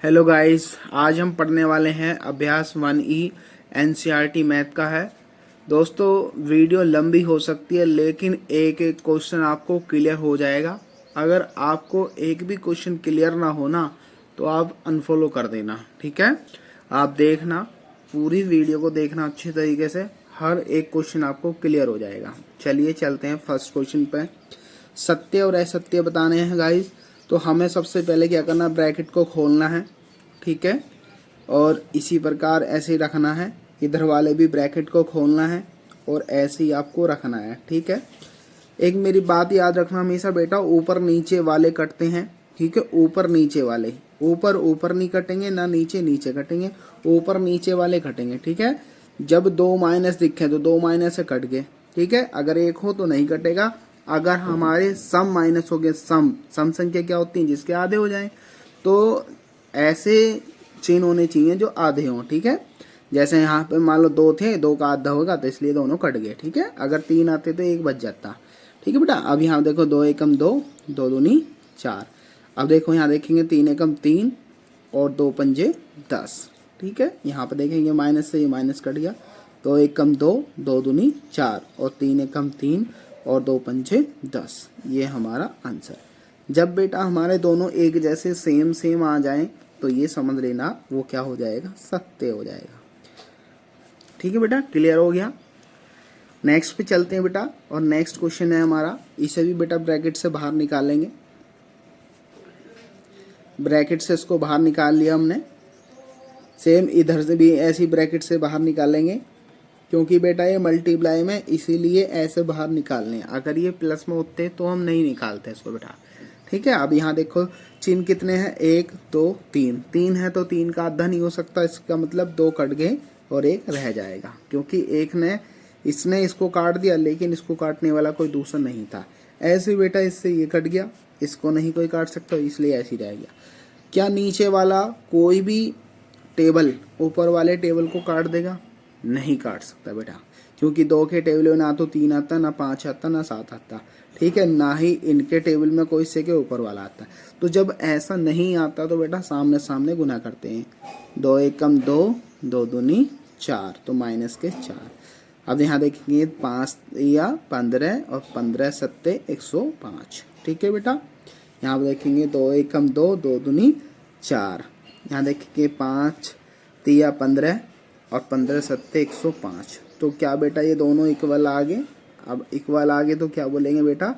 Hello guys, आज हम पढ़ने वाले हैं अभ्यास 1E एनसीईआरटी मैथ का है। दोस्तों, वीडियो लंबी हो सकती है लेकिन एक एक क्वेश्चन आपको क्लियर हो जाएगा। अगर आपको एक भी क्वेश्चन क्लियर ना हो ना तो आप अनफॉलो कर देना, ठीक है। आप देखना, पूरी वीडियो को देखना अच्छी तरीके से, हर एक क्वेश्चन आपको क्लियर हो जाएगा। चलिए चलते हैं फर्स्ट क्वेश्चन पे। सत्य और असत्य बताने हैं गाइस। तो हमें सबसे पहले क्या करना, ब्रैकेट को खोलना है, ठीक है। और इसी प्रकार ऐसे ही रखना है, इधर वाले भी ब्रैकेट को खोलना है और ऐसे ही आपको रखना है, ठीक है। एक मेरी बात याद रखना हमेशा बेटा, ऊपर नीचे वाले कटते हैं, ठीक है। ऊपर नीचे वाले, ऊपर ऊपर नहीं कटेंगे, ना नीचे नीचे कटेंगे, ऊपर नीचे वाले कटेंगे, ठीक है। जब दो माइनस दिखे तो दो माइनस से कट गए, ठीक है। अगर एक हो तो नहीं कटेगा। अगर हमारे सम माइनस हो गए, सम संख्या क्या होती है, जिसके आधे हो जाए, तो ऐसे चिन्ह होने चाहिए जो आधे हों, ठीक है। जैसे यहाँ पे मान लो दो थे, दो का आधा होगा तो इसलिए दोनों कट गए, ठीक है। अगर तीन आते तो एक बच जाता, ठीक है बेटा। अब यहाँ देखो, दो एकम दो, दो दूनी चार। अब देखो यहाँ देखेंगे, तीन एकम तीन और दो पंजे 10, ठीक है। यहाँ पे देखेंगे माइनस से ये माइनस कट गया, दो एकम दो, दो दूनी चार और तीन एकम तीन और दो पंजे 10। ये हमारा आंसर। जब बेटा हमारे दोनों एक जैसे सेम सेम आ जाएं तो ये समझ लेना वो क्या हो जाएगा, सत्य हो जाएगा, ठीक है बेटा। क्लियर हो गया। नेक्स्ट पे चलते हैं बेटा, और नेक्स्ट क्वेश्चन है हमारा, इसे भी बेटा ब्रैकेट से बाहर निकालेंगे। ब्रैकेट से इसको बाहर निकाल लिया हमने, सेम इधर से भी ऐसी ब्रैकेट से बाहर निकालेंगे, क्योंकि बेटा ये मल्टीप्लाई में इसीलिए ऐसे बाहर निकालने हैं। अगर ये प्लस में होते तो हम नहीं निकालते इसको बेटा, ठीक है। अब यहाँ देखो चिन्ह कितने हैं, एक दो तीन, तीन है तो तीन का आधा नहीं हो सकता, इसका मतलब दो कट गए और एक रह जाएगा, क्योंकि एक ने इसने इसको काट दिया लेकिन इसको काटने वाला कोई दूसरा नहीं था। ऐसे बेटा इससे ये कट गया, इसको नहीं कोई काट सकता, इसलिए ऐसे ही रह गया। क्या नीचे वाला कोई भी टेबल ऊपर वाले टेबल को काट देगा? नहीं काट सकता बेटा, क्योंकि दो के टेबल में ना तो तीन आता, ना पाँच आता, ना सात आता, ठीक है। ना ही इनके टेबल में कोई से के ऊपर वाला आता। तो जब ऐसा नहीं आता तो बेटा सामने सामने गुना करते हैं, दो एकम दो, दो दूनी चार, तो माइनस के चार। अब यहाँ देखेंगे, पाँच या 15 और 15 सत्ते 105, ठीक है बेटा। यहाँ देखेंगे, दो एकम दो, दो दूनी चार। यहाँ देखेंगे, पाँच तिया 15 और 15 सत्ते 105। तो क्या बेटा ये दोनों इक्वल आ गए। अब इक्वल आ गए तो क्या बोलेंगे बेटा,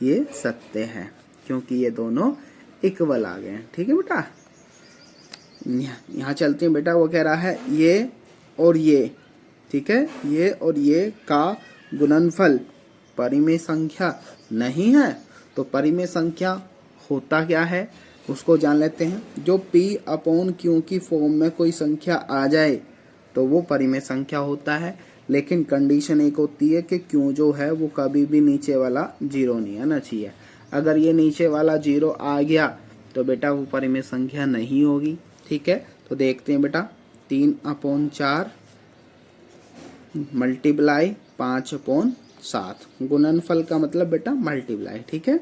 ये सत्य है, क्योंकि ये दोनों इक्वल आ गए, ठीक है बेटा। यहाँ चलते हैं बेटा, वो कह रहा है ये और ये, ठीक है, ये और ये का गुणनफल परिमेय संख्या नहीं है। तो परिमेय संख्या होता क्या है उसको जान लेते हैं। जो P अपॉन Q की फॉर्म में कोई संख्या आ जाए तो वो परिमेय संख्या होता है, लेकिन कंडीशन एक होती है कि Q जो है वो कभी भी नीचे वाला जीरो नहीं आना चाहिए। अगर ये नीचे वाला जीरो आ गया तो बेटा वो परिमेय संख्या नहीं होगी, ठीक है। तो देखते हैं बेटा, 3/4 मल्टीप्लाई 5/7, गुणनफल का मतलब बेटा मल्टीप्लाई, ठीक है।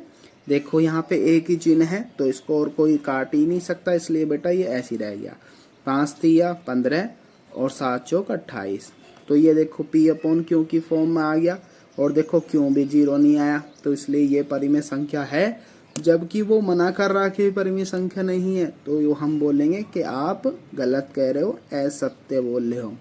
देखो यहाँ पे एक ही चिन्ह है तो इसको और कोई काट ही नहीं सकता, इसलिए बेटा ये ऐसे ही रह गया। 5 तिया 15 और 7 चौक 28। तो ये देखो P अपॉन Q की फॉर्म में आ गया, और देखो क्यों भी जीरो नहीं आया, तो इसलिए ये परिमेय संख्या है। जबकि वो मना कर रहा कि परिमेय संख्या नहीं है, तो हम बोलेंगे कि आप गलत कह रहे हो, असत्य बोल रहे हो।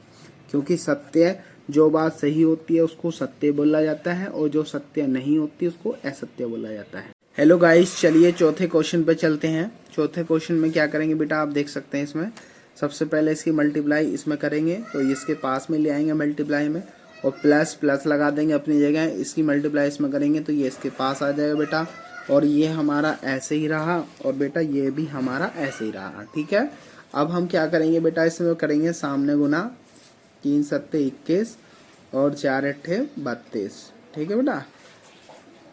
क्योंकि सत्य, जो बात सही होती है उसको सत्य बोला जाता है, और जो सत्य नहीं होती उसको असत्य बोला जाता है। हेलो गाइस, चलिए चौथे क्वेश्चन पे चलते हैं। चौथे क्वेश्चन में क्या करेंगे बेटा, आप देख सकते हैं इसमें सबसे पहले इसकी मल्टीप्लाई इसमें करेंगे, तो इसके पास में ले आएंगे मल्टीप्लाई में, और प्लस प्लस लगा देंगे अपनी जगह। इसकी मल्टीप्लाई इसमें करेंगे तो ये इसके पास आ जाएगा बेटा, और ये हमारा ऐसे ही रहा, और बेटा ये भी हमारा ऐसे ही रहा, ठीक है। अब हम क्या करेंगे बेटा, इसमें करेंगे सामने गुना, 3 सत्ते 21 और 4 अट्ठे 32, ठीक है बेटा।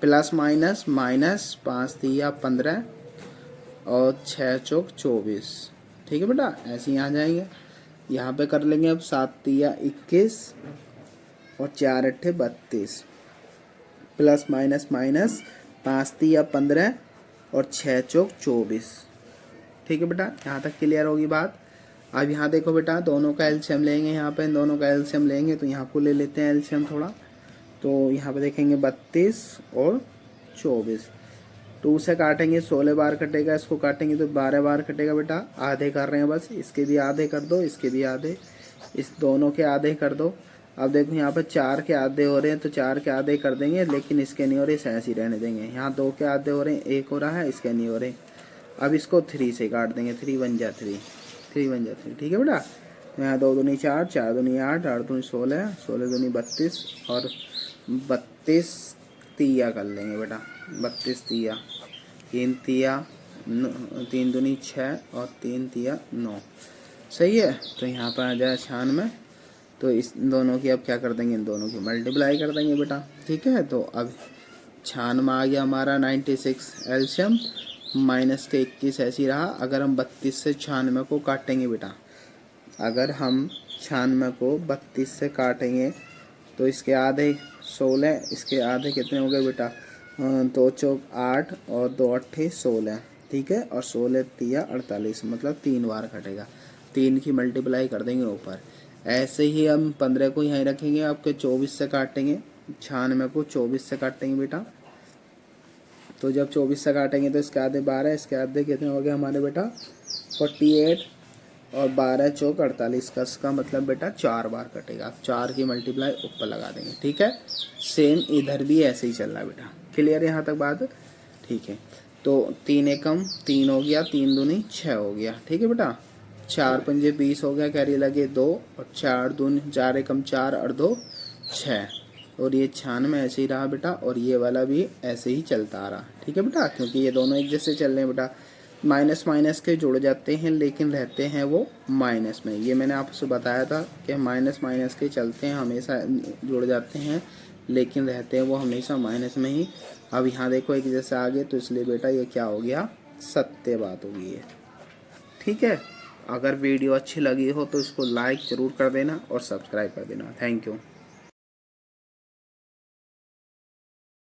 प्लस माइनस माइनस, 5 तिया 15 और 6 चौक 24, ठीक है बेटा। ऐसे ही आ जाएंगे। यहाँ पे कर लेंगे अब 7 तिया 21 और 4 अट्ठे 32, प्लस माइनस माइनस, 5 तिया 15 और 6 चौक 24, ठीक है बेटा, यहाँ तक क्लियर होगी बात। अब यहाँ देखो बेटा, दोनों का एलसीएम लेंगे, यहाँ पे दोनों का एलसीएम लेंगे तो यहाँ को ले लेते हैं एलसीएम थोड़ा। तो यहाँ पे देखेंगे 32 और 24, 2 से काटेंगे 16 बार कटेगा, इसको काटेंगे तो 12 बार कटेगा बेटा। आधे कर रहे हैं बस, इसके भी आधे कर दो, इसके भी आधे, इस दोनों के आधे कर दो। अब देखो यहाँ पर 4 के आधे हो रहे हैं तो 4 के आधे कर देंगे, लेकिन इसके नहीं हो रहे, ऐसे ही रहने देंगे। यहाँ 2 के आधे हो रहे हैं, 1 हो रहा है, इसके नहीं हो रहे। अब इसको 3 से काट देंगे, 3 बन जा 3, 3 बन जा 3, ठीक है बेटा। यहाँ 2 दूनी 4, 4 दूनी 8, 8 दूनी 16, 16 दूनी 32 और 32 तिया कर लेंगे बेटा, 32 तिया, 3 तिया 3 दूनी 6 और 3 तिया 9, सही है। तो यहाँ पर आ जाए 96, तो इस दोनों की अब क्या कर देंगे, इन दोनों की मल्टीप्लाई कर देंगे बेटा, ठीक है। तो अब 96 आ गया हमारा 96 एलसीएम, माइनस के 21 ऐसे ही रहा। अगर हम 32 से 96 को काटेंगे बेटा, अगर हम 96 को 32 से काटेंगे तो इसके आधे 16, इसके आधे कितने हो गए बेटा, 2 चौक 8 और 2 अट्ठे 16, ठीक है। और 16 तिया 48, मतलब 3 बार कटेगा, 3 की मल्टीप्लाई कर देंगे ऊपर। ऐसे ही हम 15 को यहीं रखेंगे, आपके 24 से काटेंगे, 96 को 24 से काटेंगे बेटा। तो जब 24 से काटेंगे तो इसके आधे 12, इसके आधे कितने हो गए हमारे बेटा 48 और 12 चौक 48 का, इसका मतलब बेटा 4 बार कटेगा। आप 4 की मल्टीप्लाई ऊपर लगा देंगे, ठीक है। सेम इधर भी ऐसे ही चल रहा है बेटा, क्लियर है यहाँ तक बात, ठीक है। तो 3 एकम 3 हो गया, 3 दूनी 6 हो गया, ठीक है बेटा। 4 पंजे 20 हो गया, कैरी लगे 2 और 4 दूनी 4 एकम 4 और 2 6, और ये 96 ऐसे ही रहा बेटा, और ये वाला भी ऐसे ही चलता आ रहा, ठीक है बेटा। क्योंकि ये दोनों एक जैसे चल रहे हैं बेटा, माइनस माइनस के जुड़ जाते हैं लेकिन रहते हैं वो माइनस में। ये मैंने आपसे बताया था कि माइनस माइनस के चलते हैं, हमेशा जुड़ जाते हैं लेकिन रहते हैं वो हमेशा माइनस में ही। अब यहाँ देखो एक जैसे आ गए, तो इसलिए बेटा ये क्या हो गया, सत्य बात हो गई है, ठीक है। अगर वीडियो अच्छी लगी हो तो इसको लाइक ज़रूर कर देना और सब्सक्राइब कर देना। Thank you.